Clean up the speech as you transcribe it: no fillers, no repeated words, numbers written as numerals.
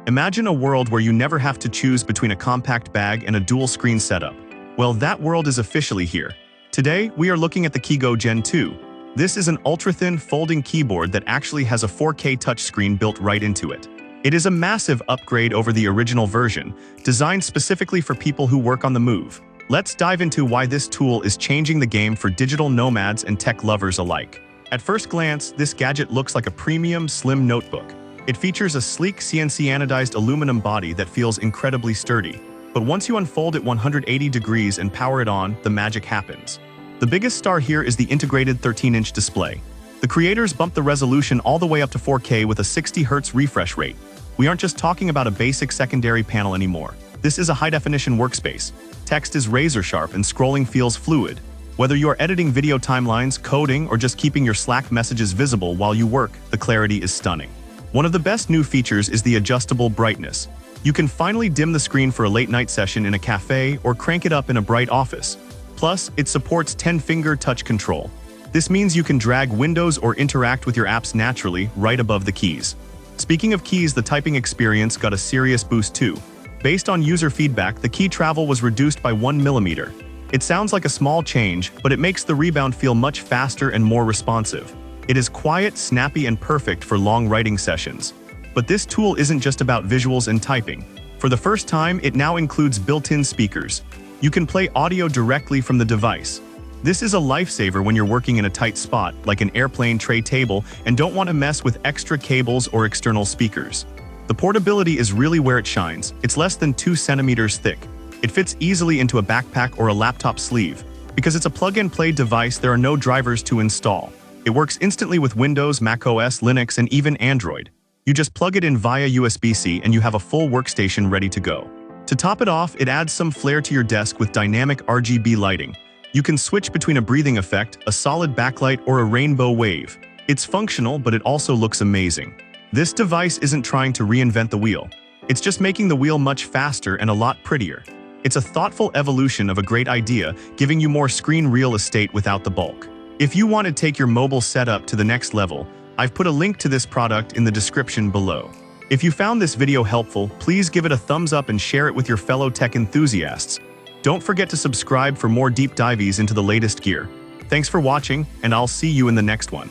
Imagine a world where you never have to choose between a compact bag and a dual-screen setup. Well, that world is officially here. Today, we are looking at the KeyGo Gen2. This is an ultra-thin folding keyboard that actually has a 4K touchscreen built right into it. It is a massive upgrade over the original version, designed specifically for people who work on the move. Let's dive into why this tool is changing the game for digital nomads and tech lovers alike. At first glance, this gadget looks like a premium, slim notebook. It features a sleek CNC anodized aluminum body that feels incredibly sturdy. But once you unfold it 180 degrees and power it on, the magic happens. The biggest star here is the integrated 13-inch display. The creators bumped the resolution all the way up to 4K with a 60 Hz refresh rate. We aren't just talking about a basic secondary panel anymore. This is a high-definition workspace. Text is razor-sharp and scrolling feels fluid. Whether you are editing video timelines, coding, or just keeping your Slack messages visible while you work, the clarity is stunning. One of the best new features is the adjustable brightness. You can finally dim the screen for a late-night session in a cafe or crank it up in a bright office. Plus, it supports 10-finger touch control. This means you can drag windows or interact with your apps naturally right above the keys. Speaking of keys, the typing experience got a serious boost too. Based on user feedback, the key travel was reduced by 1 millimeter. It sounds like a small change, but it makes the rebound feel much faster and more responsive. It is quiet, snappy, and perfect for long writing sessions. But this tool isn't just about visuals and typing. For the first time, it now includes built-in speakers. You can play audio directly from the device. This is a lifesaver when you're working in a tight spot, like an airplane tray table, and don't want to mess with extra cables or external speakers. The portability is really where it shines. It's less than 2 centimeters thick. It fits easily into a backpack or a laptop sleeve. Because it's a plug-and-play device, there are no drivers to install. It works instantly with Windows, macOS, Linux, and even Android. You just plug it in via USB-C and you have a full workstation ready to go. To top it off, it adds some flair to your desk with dynamic RGB lighting. You can switch between a breathing effect, a solid backlight, or a rainbow wave. It's functional, but it also looks amazing. This device isn't trying to reinvent the wheel. It's just making the wheel much faster and a lot prettier. It's a thoughtful evolution of a great idea, giving you more screen real estate without the bulk. If you want to take your mobile setup to the next level, I've put a link to this product in the description below. If you found this video helpful, please give it a thumbs up and share it with your fellow tech enthusiasts. Don't forget to subscribe for more deep dives into the latest gear. Thanks for watching, and I'll see you in the next one.